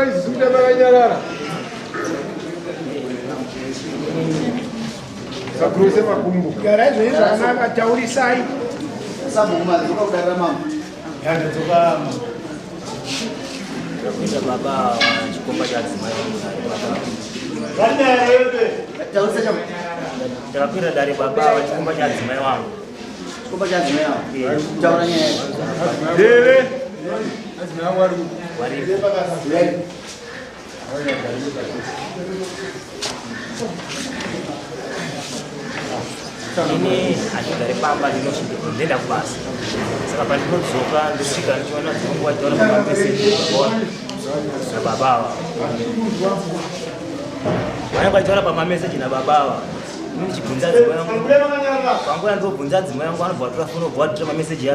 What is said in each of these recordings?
Guys, sudah banyarara. Sakruse makumbu. Garage hizo anaka tauri sai. Sababu mali kwa gharama. Yana toka Ndio baba chikomba cha Zimai wangu. Randa wewe. Tauri sasa. Ndio dari baba chikomba cha Zimai wangu. Chikomba cha Zimai wangu. Tauri nyenye. Dele. Azimai wangu Wari. Ini ada dari pamba di Indonesia, tidak pas. Sekarang itu zoka, disika, cuma tunggu aja orang pakai mesin, na babawa. Wanyak aja orang pakai mesin na babawa. Ini cipunda Zimai yangu. Kwangu ndio bunza Zimai yangu buat telefono, buat cuma mesin ya,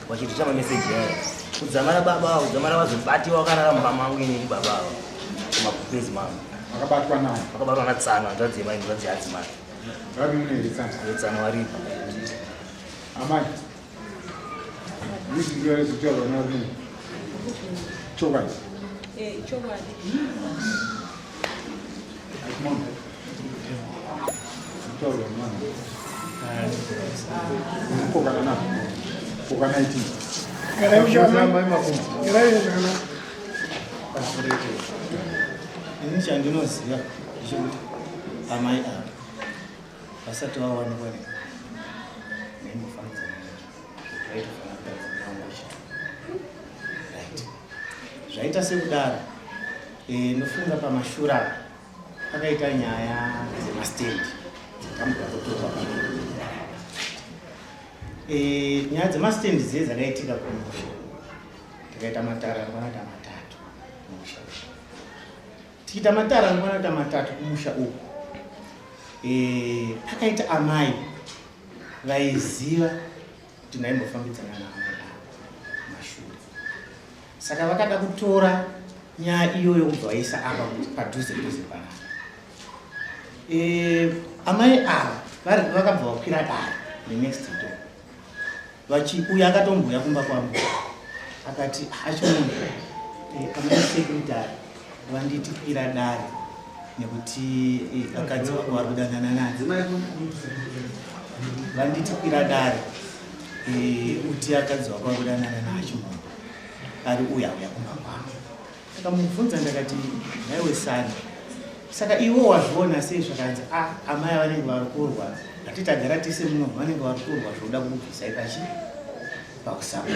waktu cuma mesin ya. Zamana babawa, zamana wazipati wakana mama wangu ini babawa. Cuma pezi mama. akabatwa naye. Akabatwa na tsana, ndio Zimai ndio Zimai. Rabi mwenye sana. Tsana wari. Amani. This is where it's job on our Choba. Choba. Come on. Choba man. Poka na. Poka na iti. Garage jana mama kumbu. Garage jana. Ini chandino siya. Amai a. Pasatu wa wani wani. Nini fanza. Right. Zvaita sekudaro nofunda pamashura pakaita nyaya dzemastendi dzakamugwa kutorwa nyaya dzemastendi dziye dzakaitika kumusha takaita matara angwanata matatu kumusha tikiita matara angwanata matatu kumusha uku pakaita amai vaiziva kuti ndaimbofambidzana naamai mashura saka vakada kutora nyaya iyoyo kubva vaisa apa padhuze panapa amai ava vakabva vakwira dare nenext door uyo akatombuya kumba kwangu akati achimunhu amai sekretari vanditi kwira dare nekuti akadzi vangu vari kudanana nadzo vanditi kwira dare uti akadzi vangu vari kudanana nacho ari uya kumba kwangu saka mubvunza ndakati naiwe sani saka iwo wazviona sei zvakanzi amai vanenge vari kurwa hatitagara tise muno vanenge vari kurwa zvoda kubvisai pachi pausama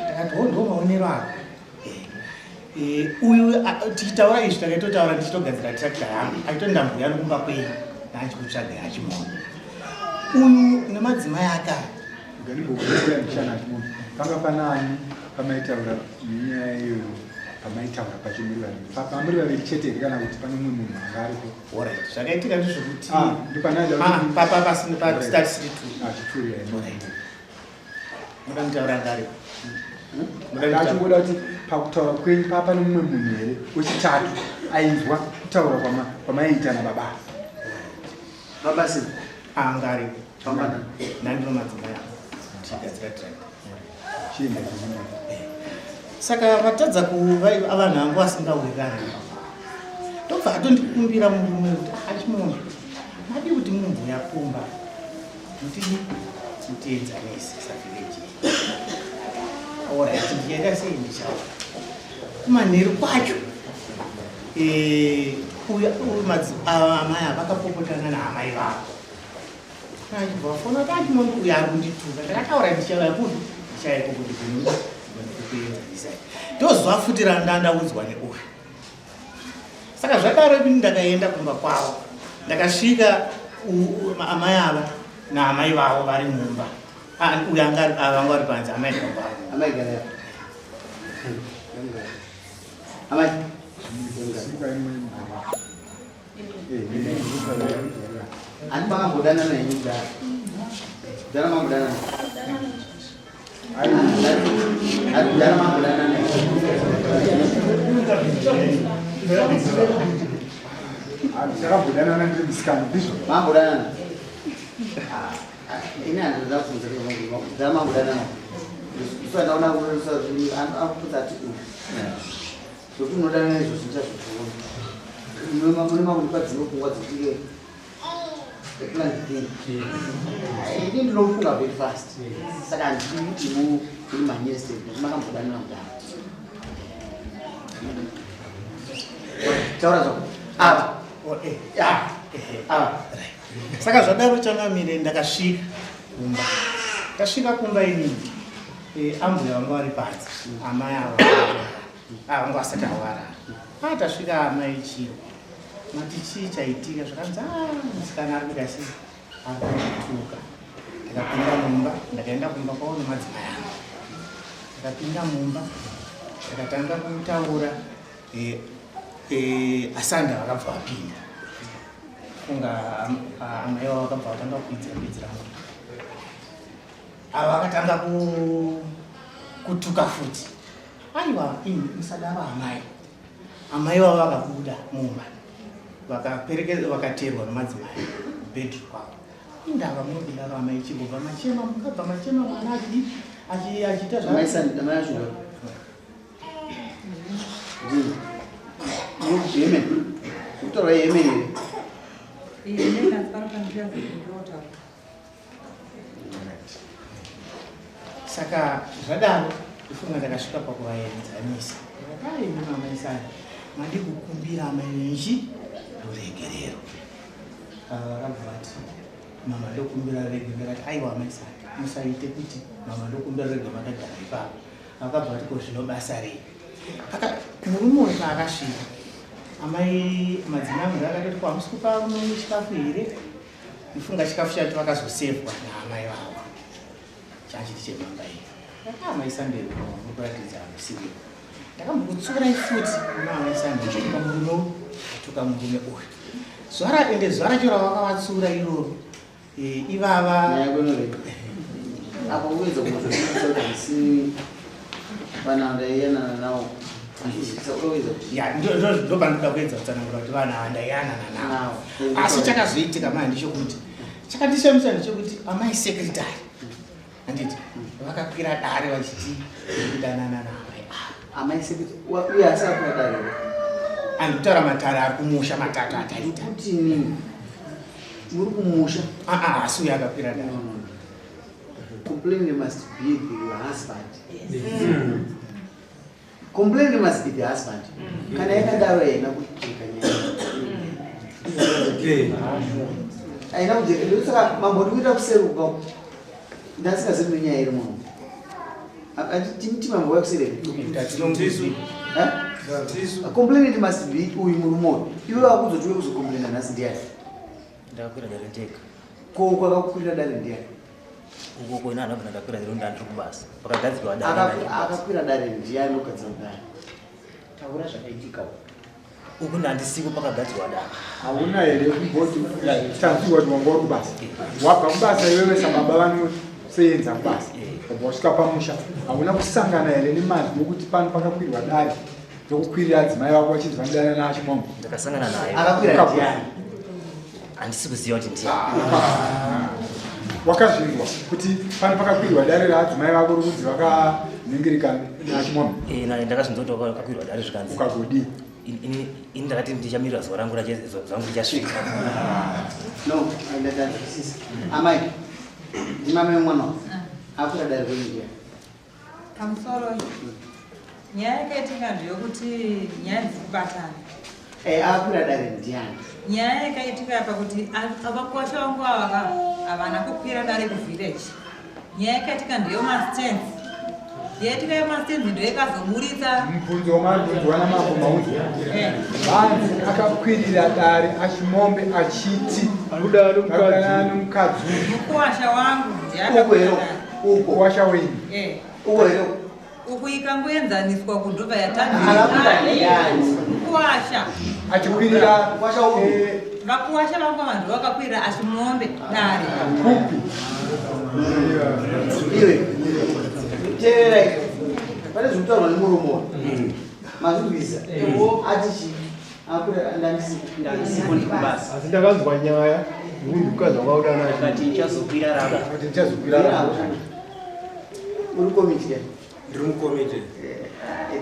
ndakati ndo maonero ako uyu tichitaura izvi takaitotaura ndichitogadzira tirakta yangu aitondambuya nokumba kwenyu naachikutsvagai achimona uyu nemadzimai akari panga panani pamaitaura nyaya iyoyo pamaitaura pamuri vaviri chete kana kuti pane mumwe munhu anga aripo zvakaitika ndizvokuti muda kutaura ngaripo achingoda kuti pakutaura kwenyu pane mumwe munhu here wechitatu ainzwa kutaura kwamaiita nababa Babasi. Ngaripo nandiro madzimai tigadzira tractor chienda saka vatadza kuva vanhu vangu vasingawirirani tobva atondikumbira murume kuti achimona madi kuti mumbuya kumba mutiedzanese savileji orit ndienda sei ndichava kumanheru kwacho amai ava vakapopotana naamai vavo achibva fona kuti achimona uyo ari kundituka ndakataura ndichava kuti ndichaiko kuti ndozva futi randandaudzwa neuyu saka zvakaro kuti ndakaenda kumba kwavo ndakasvika amai ava naamai vavo vari mumba uyu vanga vari panze amai Anipangambodana nenyu kudaro. Dana mambodana. Dana mambodana nenyu. Ndakambodana nandiri musikana ndizvo. Mambodana. Ini andoda kubvunza kuti dana mambodana. Ndaona kuti akuputsa ati Zokuti unodana nezvo zvichazvozvona. Mune Mukadzi nopfungwa dzitike plan thing. Ini ndinofunga very fast. Saka handiti muri manyese makambodanira mudaro. Taura zvako. Saka zvadaro changamire ndakasvika kumba. Ndasvika kumba inini. Ambuya vanga vari panze. Amai ava vanga vasati awara. Tasvika amai chiro. Mati chii chaitika zvakanzi musikana ari kuda sei akutuka. Ndakapinda mumba, ndakaenda kumba kwavo nemadzimai angu. Ndakapinda mumba, ndakatanga kutaura asanda vakabva vapinda. Kunga amai vavo vakabva vatanga kuidzira moto. Ava vakatanga kutuka futi. Aiwa, ini musadaro amai. Amai vavo vakabuda mumba. Vakaterwa nemadzimai bedroom kwavo. Indava munodaro amai chingobva machema mukabva machema mwana achiita saka zvadaro ifunga ndakasvika pakuvaenzanisa. Amai mandi kukumbira amai venji ruregerero. Vakabva vati mama ndokumbira ruregerero. Ati aiwa amai musaite kuti mama ndokumbira ruregerero makagara ipapo. Vakabva vati ko zvino basa rei. Murume uyu paakasvika amai madzimai angu akatoti kwamusi kupa chikafu here. Ifunga chikafu chacho vakazosevwa naamai vavo. Chachiti chemamba iyi. Amai sandero mukuratidza musiwo. Ndakambokutsura futi amai sandero chituka murume uyu. Zuva racho ravakavatsura iroro. Ivava apa uwedza kuzvisi vanhu ndaiyanana navo. Ndopanoda kuedza kutsanangura kuti vanhu ava ndaiyanana navo. Asi chakazoitika manje ndechekuti chakandishamisa ndechekuti amai sekretari handiti vakakwira dare vachiti kudanana naamai amai sekretari uye asi akwira dare anditaura matare ari kumusha matatu ataita kuti nini muri kumusha asi uye akakwira dare. Complaint must be the husband. Complaint must be the husband. Kana yakadaro yena kucheka nyaya. Aina kujeka ndosaka mambo ndikuita kuseruka. Ndasingazivi nyaya iri muno. Ati mambo yakuseruka. Complaint must be uyu murume. Iwe wakuzotiwe kuzocomplaina nhasi ndiani? Ndakakwira dare ndega. Ko kwakakwira dare ndiani? Uko ina anobva ndakakwira dare ndandiri kubasa. Pakagadzirwa dare. Akakwira dare ndiani ukadzira dare? Taura zvakaitika. Uku ndandisiko pakagadzirwa dare. Hauna here kumboti tanziwa kuti wanga uri kubasa. Wabva kubasa iwewe sababa vanosenza kubasa. Wasvika pamusha hauna kusangana here nemazwi yokuti pano pakakwirwa dare ndokukwirira adzimai vako vachibva ndana nacho mombe. Ndakasangana naye. Akakwira ndiani? Handisi kuziva kuti ndiani. Wakazvinzwa kuti pano pakakwirwa dare raadzimai vako rokunzi vakaningirika nacho mombe. Naye ndakazvinzwa kuti wakakwirwa dare zvikanzi. Ukagodi. Ini ndakati ndichamirira zuva rangu zvangu richasvika. No, ndatanzwisisa. Amai, ndimame mwana. Akwira dare kwenye. Pamusoro nyaya yakaitika ndeyokuti nyaya dzikubatana. Akwira dare ndiani? Nyaya yakaitika pakuti avakwasha vangu ava havana kukwira dare kuvillage. Nyaya yakaitika ndeyo mastenzi. Yaitika yemastenzi ndo yakazoburitsa mubvunzo wamabvunzo wana mambo maunzi. Vanzi akakwirira dare achimombe achiti kudana nomukadzi. Mukuwasha wangu ndiye ukuwasha wenyu. Uku ikangoenzaniswa kudhobva yatanzi. Mukuwasha. Achikwirira vakuwasha vangu vanhu vakakwirira achimombe dare. Kupi. Iwe. Tererai. Pane zvinotaurwa nemurume. Mazvizisa. Atichi. Akwira ndandisipo ndikubasa. Asi ndakanzwa nyaya yokuti mukadzi wakabuda naye akati ichazokwira raba. Uri komiti here? Ndiri mukomiti.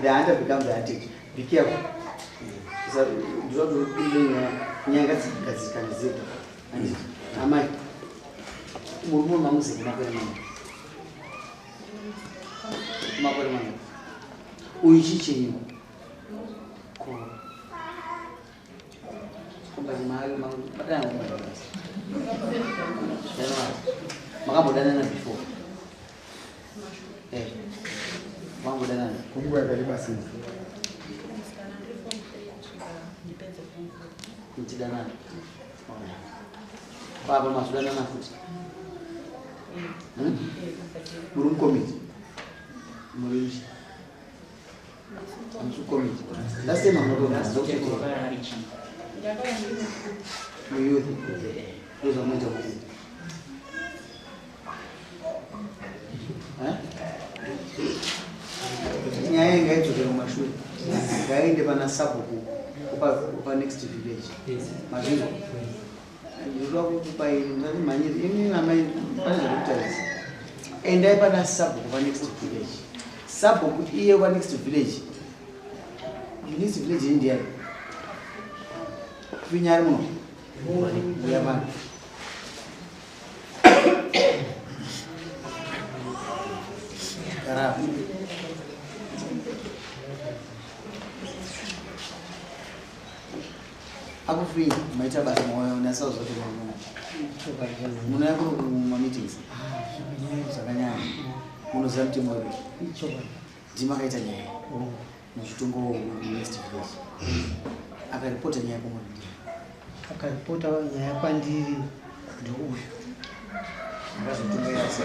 The hunter becomes the hunted. Be careful. Do not do nyanga and am I Murmur music Makoreman. Uichi Wangu dana before. Wangu dana. Mungu akaliba sisi. Mtidana. Baba masudana na futi. Murum komiti. Murinji. Amsu komiti. Last time I'm not going to youth. Those are my job. Nyaya ngaitwa mashule. Ngaende pa NaSabhuku kupa next village. Maziro. Ndiro kupa ndani manyiri ini na mai pale kutali. Enda pa NaSabhuku kupa next village. Sabhuku iye kwa next village. Next village India. Vinyar mo. Yaman. Karab. Aku free, maita basi moyo na sawa zote mwana. Muna yako mu meetings. Sakanya. Muno zamti moyo. Jima kaita nyaye. Mshitungo next village. Akaripota nyaye kwa mwandi. Akaripota nyaye kwa ndiri ndio huyo. Ngazo tunga ya sasa.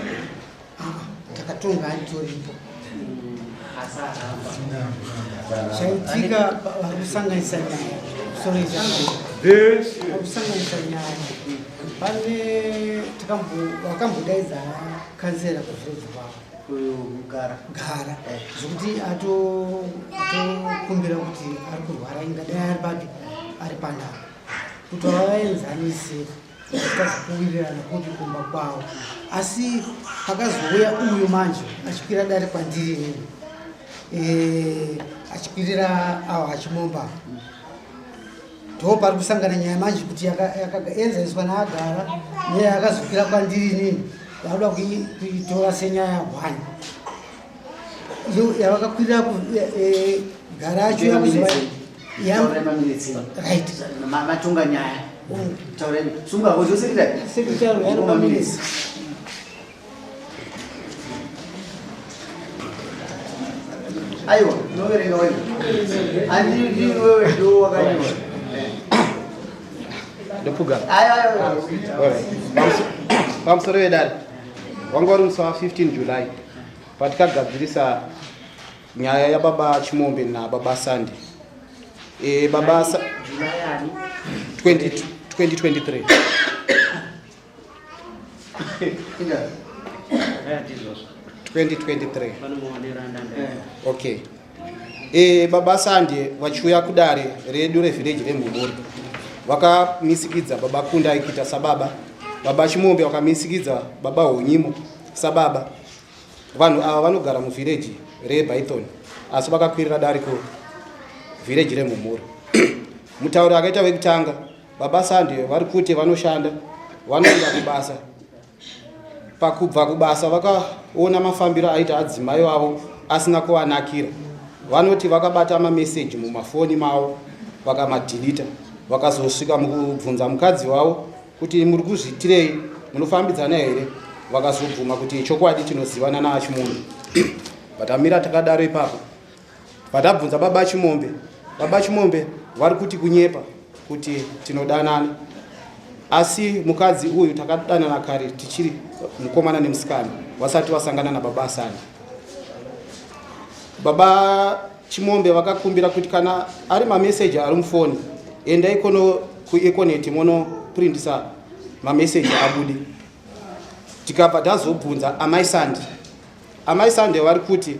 Takatunga antoripo. Shaitika wakusanganisa nyaye. Sorry Yes. Wakusanganisa nyaye. Pale wakambudaiza kanzera kuvurudza wao. Gara. Zvokuti atokumbira kuti ari kurwara ingadai ari babi ari pandau kuti vaenzanise tikazokuwirirana kuti kumba kwavo asi pakazouya uyu manje achikwira dare kwandiri achikwirira avo achimomba ndo pari kusangana nyaya manje kuti yakaenzaniswa naagara nyaya yakazokwira kwandiri nini vaoda kuitora senyaya hwani yavakakwirira garacho yakuziva right matunga nyaya taureni sunga hojo sekretary yanomamilisi aiwa noverenga wewe andiri wewe ndo wakanywa ndopuga aiwa pamusoro wedare wanga uri musi wa15 July patikagadzirisa nyaya yababa Chimombe nababa Sandi baba July 2023 2023 okay baba Sandi vachiuya kudare redu revillage reMumuri vakamisikidza baba Kunda Achiita sababa baba Chimombe vakamisikidza baba Honyimo sababa vanhu ava vanogara muvillage reBython asi vakakwirira dare ku village reMumuri mutauro akaita vekutanga baba Sandi vari kuti vanoshanda vanoenda kubasa pakubva kubasa vakaona mafambiro aita adzimai vavo asina kuvanakira vanoti vakabata mameseji mumafoni mavo vakamadhilita vakazosvika mukubvunza mukadzi wavo kuti muri kuzviitirei munofambidzana here vakazobvuma kuti chokwadi tinozivana naAchimombe vatamira takadaro ipapo vatabvunza baba Chimombe vari kuti kunyepa kuti tinodanana asi mukadzi uyu takadanana kare tichiri mukomana nemusikana vasati vasangana nababa Sandi baba Chimombe vakakumbira kuti kana ari mameseji ari mufoni enda ikono kuekoneti mono printisa mameseji abude tikabva tazobvunza amai Sandi vari kuti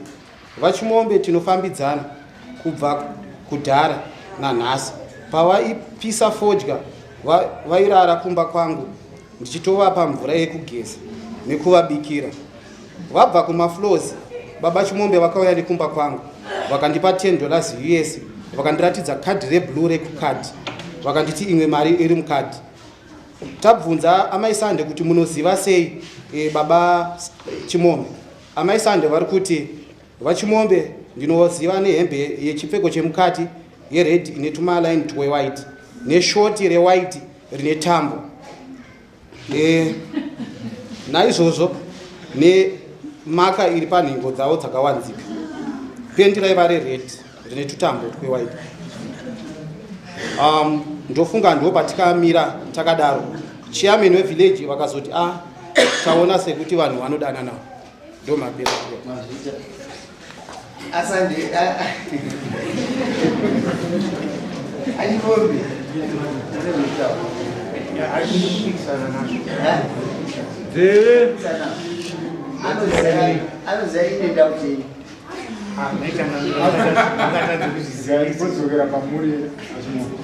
vaChimombe tinofambidzana kubva kudhara nanhasi pavaipisa fodya vairara kumba kwangu ndichitovapa mvura yekugeza nekuvabikira vabva kumafloors baba Chimombe vakauya nekumba kwangu vakandipa $10 US vakandiratidza kadhi reblue rekukadhi vakanditi imwe mari iri mukadhi. Tabvunza amai Sande kuti munoziva sei baba Chimombe. Amai Sande vari kuti vaChimombe ndinoziva nehembe yechipfeko chemukati yered ine tumalaini twewhite neshoti rewhite rine tambo. Naizvozvo nemaka iri panhengo dzavo dzakawanzika. Pendi raiva rered rine tutambo twewhite. Ndofunga ndo patikamira takadaro. Chairman wevillage vakazoti taona sekuti vanhu vanodana nawo. Ndo mapera. Asante. Achimombe. Anozainenda kuti Zaipodzokera pamuri Achimombe.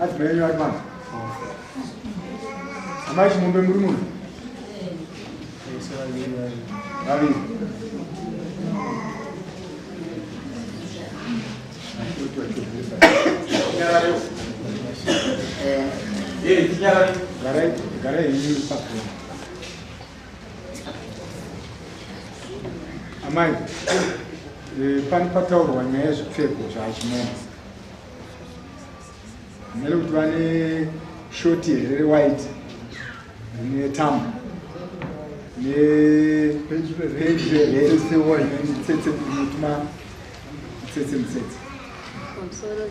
Adzimai vari mama. Amai Chimombe muri muno? Vaviri. Garai ini papo. Amai, pani pataurwa nyaya yezvipfeko zvaAchimombe. Mele kuti vane shoti here rewhite netambo nemitsetse Komsoro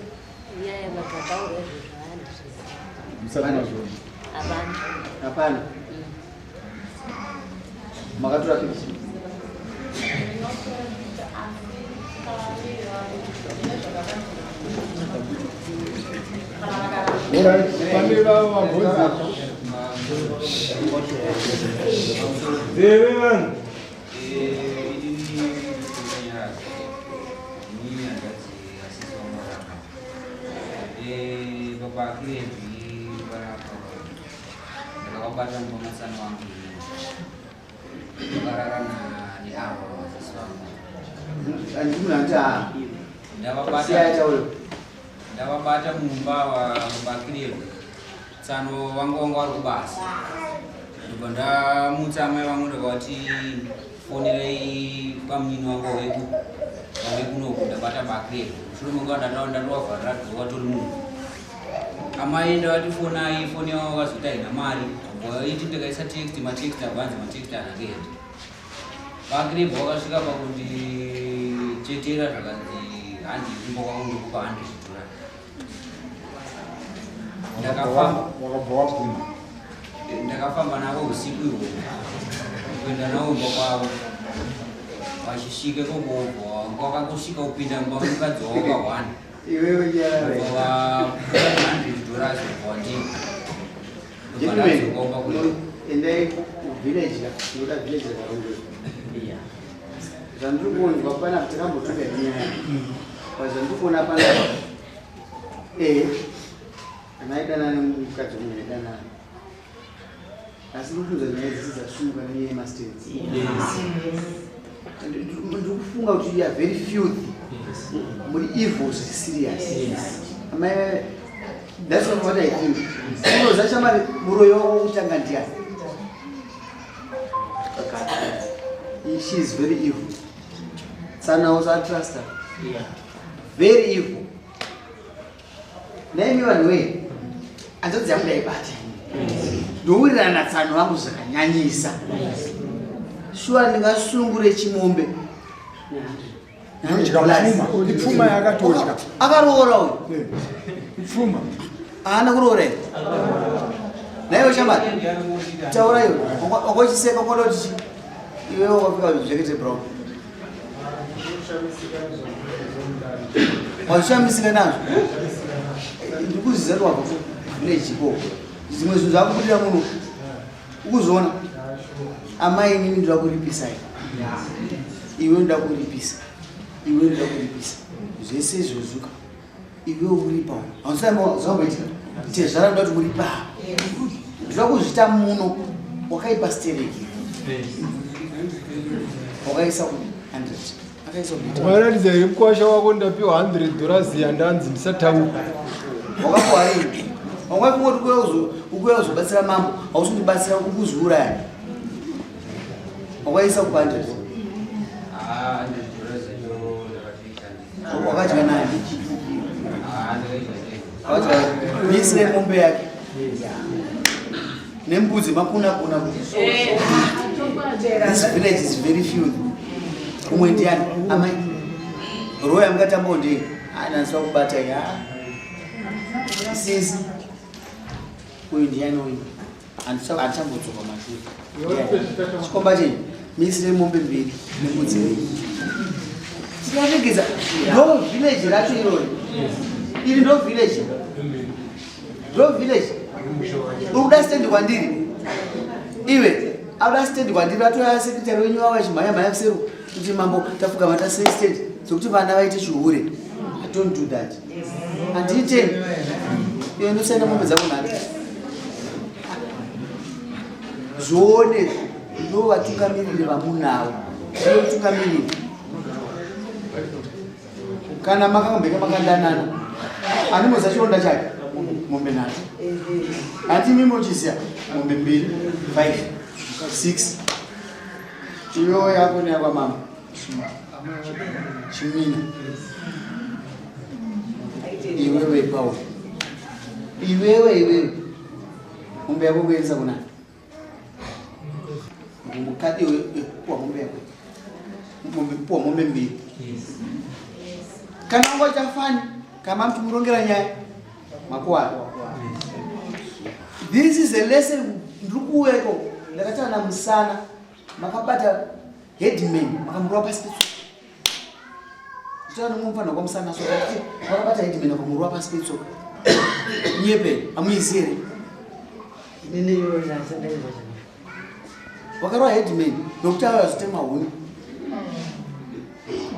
nyaya vakataura zvezvavanhu musati mazvona. hapana. Makatora pichi. Pane vavabvunza. Deve vanhu. Ndakabata mubomasana wangu ndakararana neavo vazisi vangu ndavabata mumba wabakirero tsano wangu vari kubasa ndobva ndamutsa amai vangu ndakavati fonerei pamunyini wangu wave kunoku ndabata bakirero shure manguva ndatovavharira dzoka tori munhu amai ndavati fonai foni yavo vakazoti haina mari iti ndikaisa text matext abvanzi matext anangeenda vakirebva vakasvika pakundichetera zvakanzi handi kumba kwangu ndokupa 100 $. Ndakafamba navo usiku ihwo kuenda navo mba kwavo vachisvike kobobva kwakangosvika kupinda mba mukadzi wavo ka1 Iwewe $100 endai kuvillage kunoda village rakarongwa. Zvandiri kuonzwa pana kuti takambotunga nyaya pazvandiri kuona pana anaidana nemukadzi umwe aidanana asi ndikufunza nyaya dzisi dzasumuka nenyaya yemastates. Ndiri kufunga kuti you are very filthy. Muri evil serious. That's what I think. So that's why muroyo utanga ndiani. She is very evil. Sana was a truster. Yeah. Very evil. Name you anyway. Anzozi yangu ndaibata. Ndourira na tsano wangu zvakanyanyisa. Shuwa ndingasungure Chimombe. Ipfuma yakatodya. Akaroora uyu. Ipfuma. Ana kuroora. Naiwe chama. Taura iwe. Wakochiseka kodoti iwe wakafika zvekete bro. Washamisika nazvo. Ndikuziza wabva village ko. Zvimwe zvinhu zvakubudira muno. Ukuzoona. Amai nini ndakuripisa iwe ndakuripisa. Iwe ndakuripisa. Zvese zvozuka. Iwe uripa. Hausamo zvakuita. Tezvara ndati uripa. Zvakuzvita muno wakaipa stereki. Wakaisa ku 100. Mwaratidza iri mkwasha wako ndapiwa $100 yandanzi ndisatauka. Wakakwarei. Wangati ukuya uzobatsira mambo, hausundibatsira kukuziuraya. Wakaisa kupandira. Wakadya nani? Misire mombe yake. Nembudzi makuna. This village is very few. Umwe ndiani? Amai. Roya mukatamba Bonde. Anaswa kubata ya. Sisi. Uyu ndiani uyu. Anachambodzoka mashure. Chikomba chenyu. Misire mombe mbiri nembudzi mbiri. Tiyapegeza. Ndo village racho irori. Iri ndo village. Ndo village. Udastendi kwandiri. Iwe, udastendi kwandiri atoya secretary wenyu wawa chimhaya kuseru kuti mambo tafuka mata state sokuti vana vaite chihure. I don't do that. Andite. Iwe ndosenda mombe dzako nani. Zvone ndo vatungamiriri vamunawo. Ndo vatungamiriri. Kana makambeka makandanana. Ani moza chironda chake. Mombe nani. Ati mimochisia mombe 2, 5, 6. Chiyo yako ni yakwa mama. Chimina. Iwewe Paul. Iwewe. Mombe yako kuenza kuna. Mukadzi kwa mombe yako. Mombe 2. Kana ngoja fani kama mtu murongera nyaya makwara. This is a lesson ndukuweko ndakatana na musana makabata headman makamurwa pasi. Tana mumfana kwa musana so makabata headman makamurwa pasi. Nyepe amuyizire. Nini yo nasenda hivyo. Wakarwa headman nokutawa yazitema huni.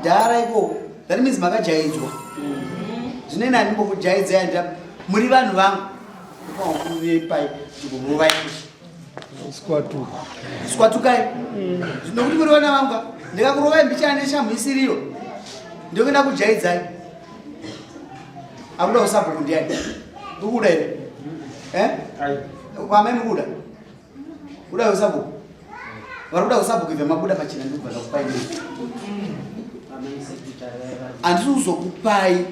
Dara iko that means makajaidzwa. Zvinena ndimbo kujaidza yanda muri vanhu vangu. Kwauri pai tikuruva squatukai. Zvinokuti muri vana vangu ndikakurovai mbichana neshamhisiriro. Ndokuenda kujaidzai. Akuda NaSabhuku ndiani? Ukuda ere? Kwamai mukuda? Kuda NaSabhuku. Varikuda NaSabhuku ibva mabuda pachina ndikubva ndakupai ndii. Andisuzokupai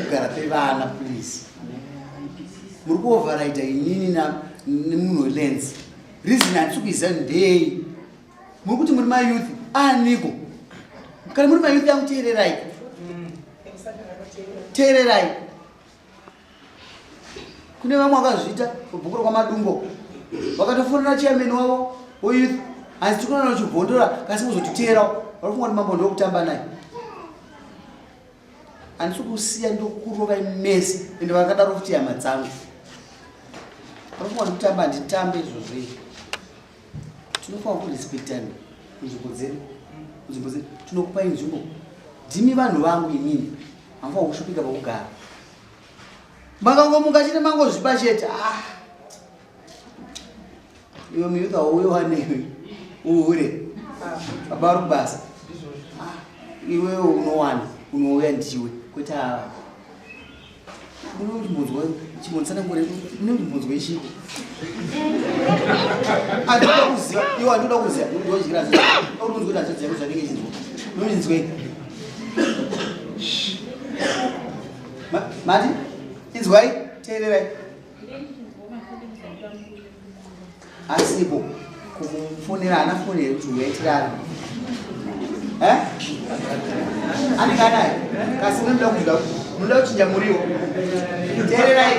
kugara pevana please. Muri kuoverride inini nemunhu lens. Reason andisukuiziva ndei. Muri kuti muri mayouth aniko. Kana muri mayouth yamuteererai. Teererai. Kune vamwe vakazviita kubhukura kwamadumbo. Vakatofonera chairman wavo weYouth. Asi tikuona uchibhondora kasi kuzotiteerawo. Varifunga kuti mambo ndokutamba naye. Andisukusiya ndokurova mesi ende vakadaro kuti hama dzangu. Varifunga kuti kutamba nditambe izvozvo. Tinofanira kurespektana kunzvimbo dzedu. Tinokupai nzvimbo. Ndimi vanhu vangu inini. Hamfanira kushupika pakugara. Makangomuka chine mangozvipa chete. Iwe muyuth auyo wanewe. Uhure. Abari kubasa. Iwe unowana. Unouya ndiwe. Kuti unoti munzwa chimonisana ngore unoti munzwa ichiko. Andinoda kuziva. Iwe andinoda kuziva. Ndochikira zvinhu. Unonzwa kuti achadziya zvanenge chinzwa. Unonzwe. Mati? Inzwai? Teererai. Asipo kumufonera anafonera kuti uyaitirana. Andikanaye kasi munoda kuziva munoda kuchinja muriwo. Teererai.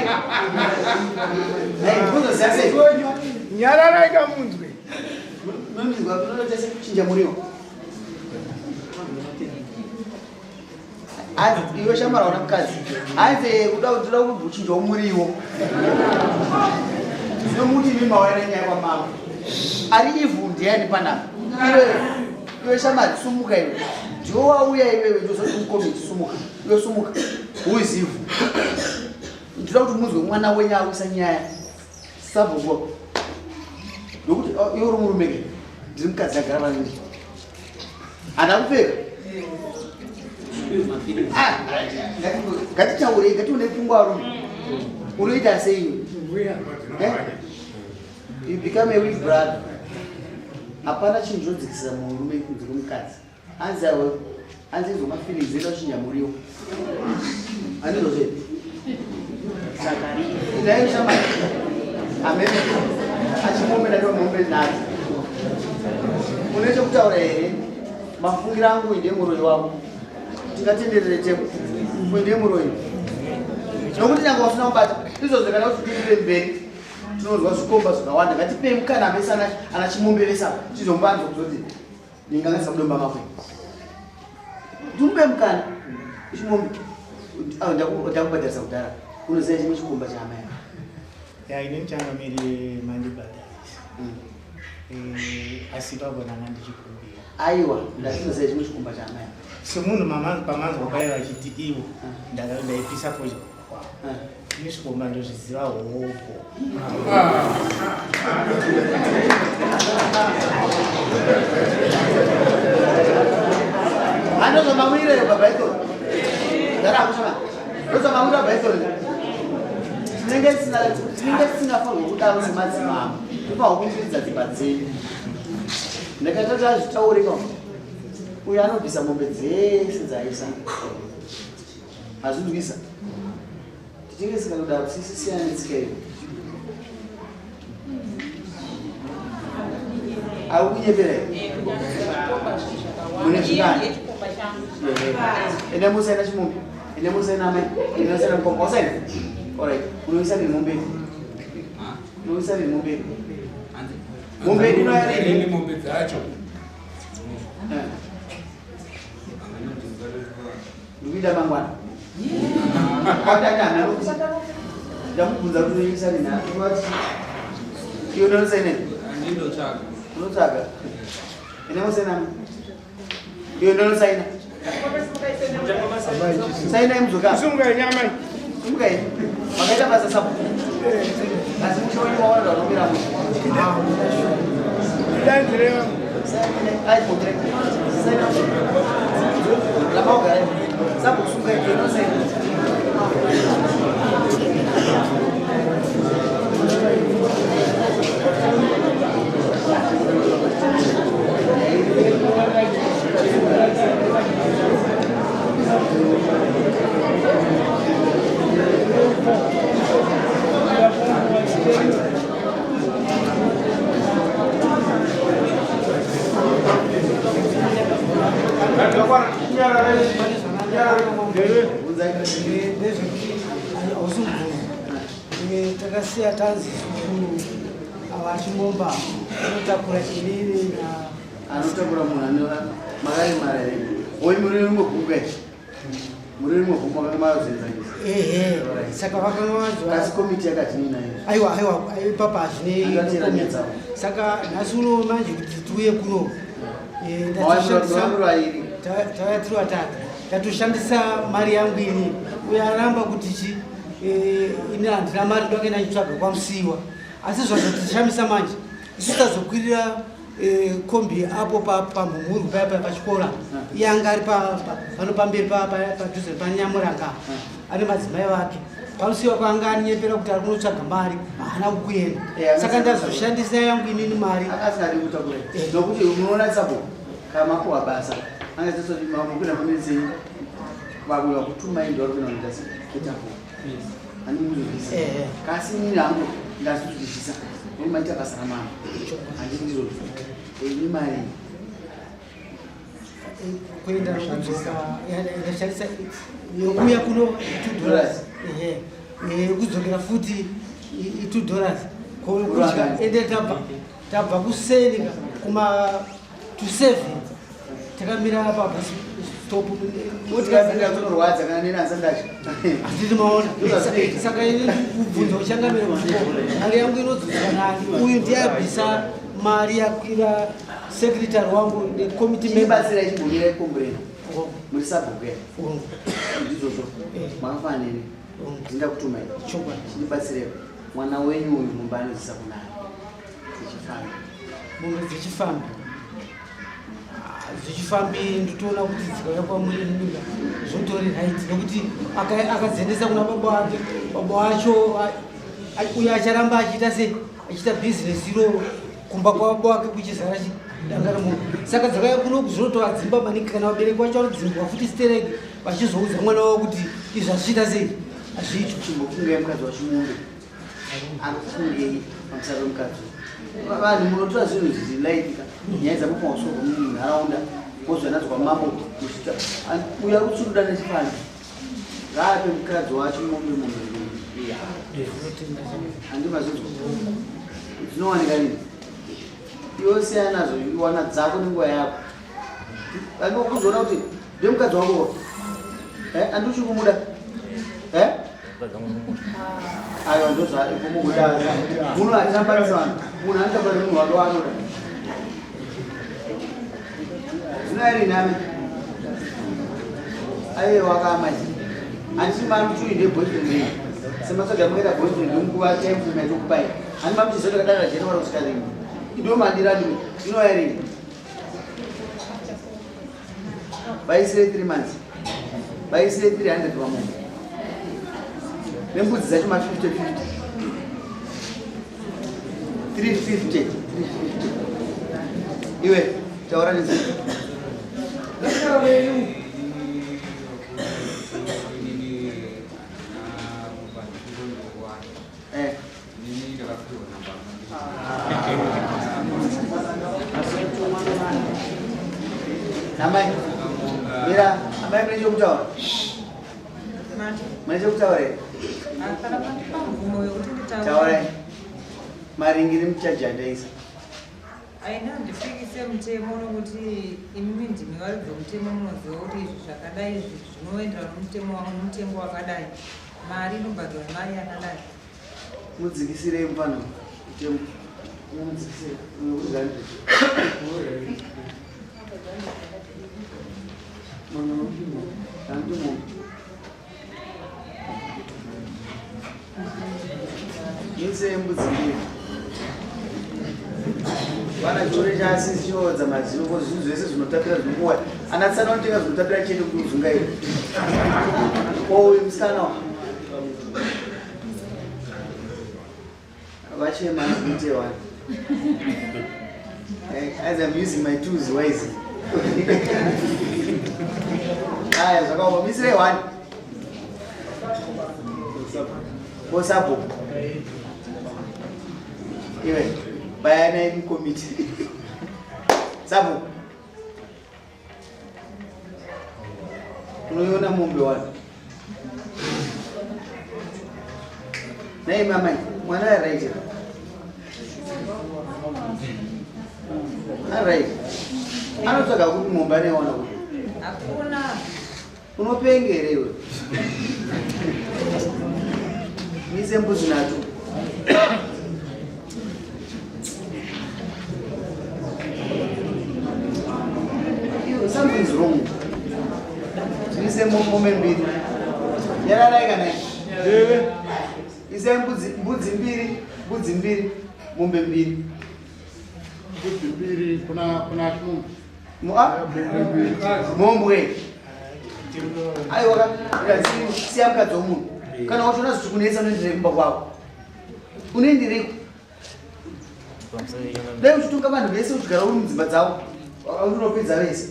Ndikuzoziva sei? Nyararai kamunzwe. Munozwa munoda kuchinja muriwo. Iwe shamara wana mukadzi. Hanze kuda kuchinjawo muriwo. Zvinomuti mima waira nyaya kwamama. Ari ivhu ndiani panapa. Iwe shamari sumuka iwe. Ndiwo wauya iwewe ndozoti mukomiti sumuka. Iwe sumuka. Uizi ivhu. Ndinoda kuti munzwe mwana wenyu awisa nyaya. NaSabhuku. Ndokuti iwe uri murume ndiri mukadzi agara maningi. Andakupfeka. Ngatitaure ngatione pfungwa rume. Unoita sei? You become a weak brother. Hapana chinhu chodzikisa murume kunze kwemukadzi. Anzi mafeelings edu achinja muriwo. Andizozve. Idai shama. Amen. Achimomera ndo mombe nazi. Unoita kutaura here. Mafungiro angu inde muroyi wako. Tingatenderere tepo. Inde muroyi. Nokuti nyanga usina kubata. Izozve kana kuti tiri mberi. Tinozwa zvikomba zvakawanda. Ngatipe mukana amese anachimomberesa. Chizombanzo kuzoti ndingangasa kudomba makwe. Tumbe mukana. Chimombe. Ndakubhadharisa kudhara. Unoziva chimwe chikomba chama yako. Ya ine changamiri mandibhadharisa. Asi pagona ndichikumbira. Aiwa, ndatoziva chimwe chikomba chama yako. Semunhu pamanzwa paya vachiti iwo ndaipisa fodya ine zvikomba ndozviziva hoko. Andozomamwirire pabhaibheri. Ndarakushama. Ndozomamwirire pabhaibheri. Tinenge tisingafanirwa kudaro semadzimambo. Tofanirwa kuingidza dzimba dzedu. Ndakatata zvitaurika. Uyu anobvisa mombe dzese dzaisa. Hazvinzwisa. Tichinge sikakudaro sisiyana netsika yedu. Ari kunyepera here? Mune zvikani? Ene musaina chimombe? Ene musaina amai? Ene musaina mukomba? Wasaina? Alright. Unoisa nini mombe? Unoisa nini mombe? Mombe inoyari? Ini mombe dzacho. Ndikuita mangwana. Kwatanga ndamubvunza kuti unoisa nini? Iyo unoisa nini? Ndinotsvaga. Unotsvaga? Ene musaina? Iyo ndonosaina. Saina imzuka. Sunga nyama. Sunga iyi. Makaita basa sabhuku. Asi mushoni waona wanomira mu. Ndandire. Ai mudre. Saina. La moga. Sabhuku sunga iyi inosaina. Takasiya tanzi avachimomba anotakura chiriri anotakura munhu makaremara here. Oi muri rimwe bhuku muri rimwe bhuku makamazoenza saka vakanawadzwa asi komiti yakati nini nayo. Aiwa ipapa hazvine. Saka nhasi uno manje kuti tiuye kuno tauya tiri vatatu tatoshandisa mari yangu ini uye aramba kuti chi ini handina mari ndokaenda nditsvaga kwamusiyiwa asi zvazvatishamisa manje isu tazokwirira kombi apo pamhumhuru paya pachikora iye anga ari pano pamberi padhuze panyamuranga ane madzimai vake pamusiyiwa kwanga anyepera kuti ari kunotsvaga mari haana kukuenda saka ndazoshandisa yangu inini mari akasingadi kutakura nokuti unoona sabhuku kamakuwa basa angatosoti mamukwira mamedzei vamwe vakutumai ndo vari kuenda kuita kutapo handikuzvizisa kasi nini hangu ndazvizwisisa nomaita basa ramama handikuzvizvo ini mari kuenda nokudzoka ndashandisa yokuya kuno $2 kudzokera futi $2 kudya ende tabva kuseni kuma to 7 takamira pabus stop motikazindatonorwadza kana nini asandacho handiti maona saka ini kubvunza uchangamira mari yangu inodzoswa nani uyu ndiyabvisa mari yakwira secretary wangu necommittee chibatsira ichimbomira ikomboreno muri sabhuku ndizvozvo makafanini ndinda kutumai chindibatsireko mwana wenyu uyu mumba anodzisa kunani dzechifambi mombe dzechifambi zvichifambiri nditoona kuti dzikauya kwamuri nyika zvotori right nekuti akadzendesa kuna baba wake, baba wacho uyo acharamba achiita sei achiita bhizinesi iro kumba kwababa wake kuchizara dangara munhu. Saka dzakauya kuno kuzotovadzimba maningi kana vabereki vacho vanodzimbwa futi stereki vachizoudza mwana wavo kuti izvi azviita sei hazviitwi. Chimbofungai mukadzi wachimumbe anofungei pamusana pemukadzi. Vanhu munotora zvinhu zvilaitika nyaya dzamupamusoro munharaunda mozvanadzwa mambo kusvika uya kutsuruda nechipande ngaape mukadzi wachimumbe munhu handimazvinzwa dzinowanika nini iwo seya nazo iwana dzako nenguva yako anokuzoona kuti ndemukadzi wako handiuchi kumuda ayo ndozvaikomukuda munhu hatinambarisa vanhu munhu anotabara munhu wake wanoda zvinoyari name aiwa kamaji handisimanotuinde boyfriend semasoga mukaita boyfriend munguva taimfuma itokupai handimamuchizotokadana january kusvika rini ndo mandirani inoyari vaisire 3 months vaisire 300 pamunhu nembudzi dzacho ma 50-50 350 iwe taura nezi namai mira amai mune chekutaura mune chekutaura here taurai maringiri muchajandaisa aina ndifikise mutemo nokuti imimi ndimi vari bvomutemo munoziva kuti izvi zvakadai izvi zvinoenderana nomutemo wavo nomutengo wakadai mari inobhadhara mari yakadai mudzikisirei mufano mutemo mudzikisire unokudzani handimo ise mbudzi mbiri vana chore chaasisi choodza mazino ko zvinhu zvese zvinotapira zvinokuwa anatsana unotenga zvinotapira chete kuti uzungaire ouyu musikana vachemazite one as I'm using my tools wisely aya zvakaoma misire one kosapo iwe bayana imukomiti sapo unoiona mombe wani nai mamai mwana araita araita anotsvaga kuti mombe anaiwana kuti hakuna unopengere iwe mise mbudzi nacho something is wrong. Mise mombe mbiri yararaika nai ise mbudzi mbiri mombe mbiri kuna mombwe aiwa siya mukadzi womunhu kana wachiona zvichikunetsa unoendirei kumba kwako unoendireko dai uchitunga vanhu vese uchigara uri mudzimba dzavo unopedza vese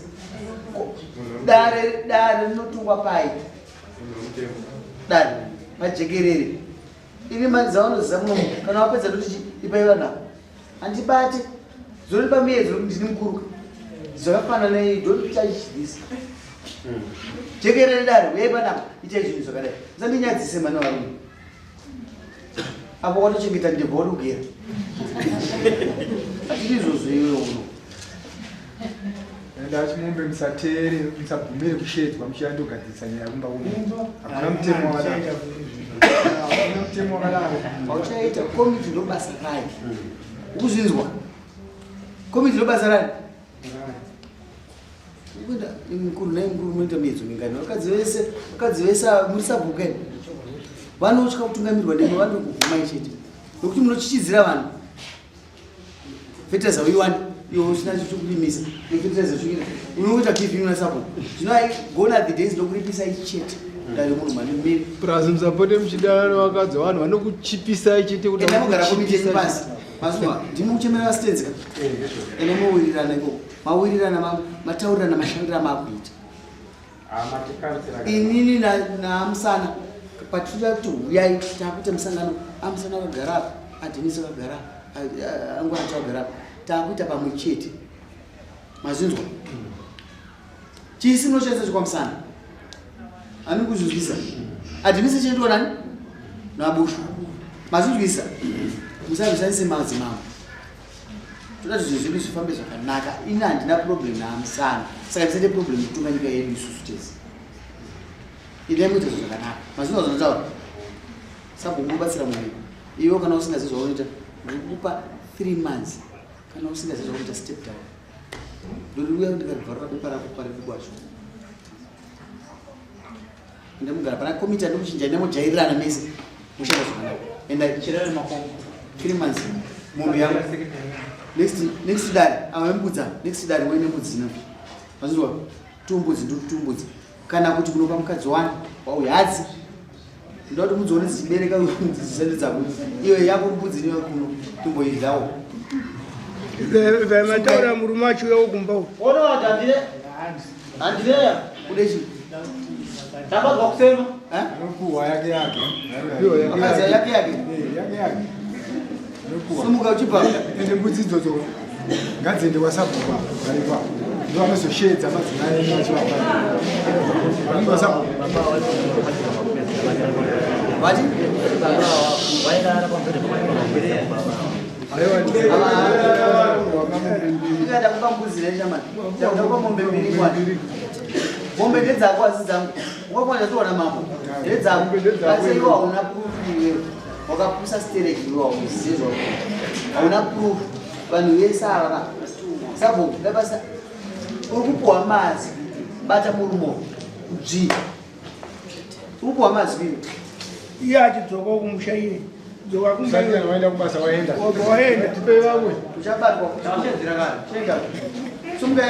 dare rinotungwa pai dare majekerere ini mari dzavanoziza munomu kana wapedza ndoti ipaiva navo handibate zori pamiedzo rokuti ndini mukuruka zvakafanana don't touch this jekerere dare uyai panapa itai zvinhu zvakadai zvandinyadzise mana varume apo watochengeta ndebva watogera hatidi izvozvoiwe uno ndachimumbe musateere musabvumire kushedzwa muchandogadzirisa nyaya kumba uno hakuna mutemo wakadaro hakuna mutemo wakadaro pauchaita komiti ndobasa rake ukuzvinzwa komiti ndobasa rani kuenda mukuru naimukuru munoita miedzo mingani vakadzi vese muri sabhuku eni vanotya kutungamirwa nemi vanokuvhumai chete nokuti munochichidzira vanhu veteza uiwani iwe usina chikulimisa nekuiteza chikira unoita giving NaSabhuku gona the days ndokuripisa ichete ndari munhu mane mbiri plus musapote muchidana vakadzi vanhu vanokuchipisa ichete kuti ndamugara komiteni pasi mazuva ndimukuchemera vasitenzi ene mowirirana ikoko mawirirana mataurirana mashandira makuita inini namusana patinoda kuti huyai takuita musangano amusana akagara apa adhenisi akagara apa angwana chakagara apa takuita pamwe chete mazinzwa chisi munoshandisa chikwamusana ani kuzvizwisa adhenisi chendiwa nani nabushu mazvizwisa musazvishandise madzimambo toda kuti zvinhu zvifambe zvakanaka ini handina problem naamusana saka tisate problem kutunga nyika yedu isusu tese ine muita zvakanaka mazvinhu zvinotaura Sabhuku mubatsira munhu iwe kana usingazivi zvaunoita ndikupa 3 months kana usingazivi zvaunoita step down ndoriuya ndikarivharira bepa rako pariri kwacho ndamugara pana komiti andikuchinja ndamujairirana mese mushanda zvakanaka enda chirare makongo 3 months munhu yangu next dare amembudza next dare wene mudzina mazvizwa tumbudzi ndotumbudzi kana kuti kunopa mukadzi wani wauhadzi ndoda kuti mudzione dzichibereka dzisende dzako iwe yako mbudzi niwe kuno tumboidlawo vamataura murume achiuyawo kumba ona wadandire handireya kudechi tabadzwa kusema nokuwa yake yake sumuka uchipa ende mbudzi idzodzo ngadziende kwaSabhuku aripa ndo anozoshedza madzimai achivaaaSabhuku vati ikada kupa mbudzi neshamani ndakuda kupa mombe mbiri kwani mombe ndedzako hasi dzangu wakwanza toona mambo ndedzako asi iwe hauna proof iwewe wakapusa stereki iwe hauzizwa hauna proof vanhu vese ava Sabhuku ndabasa uri kupuwa mazi bata murumo g uri kupuwa mazi vini iye achidzoka kumusha iye dzoka waenda kubasa waenda waenda tipe vamwe uchabatwa uchadzira kare chega sumuka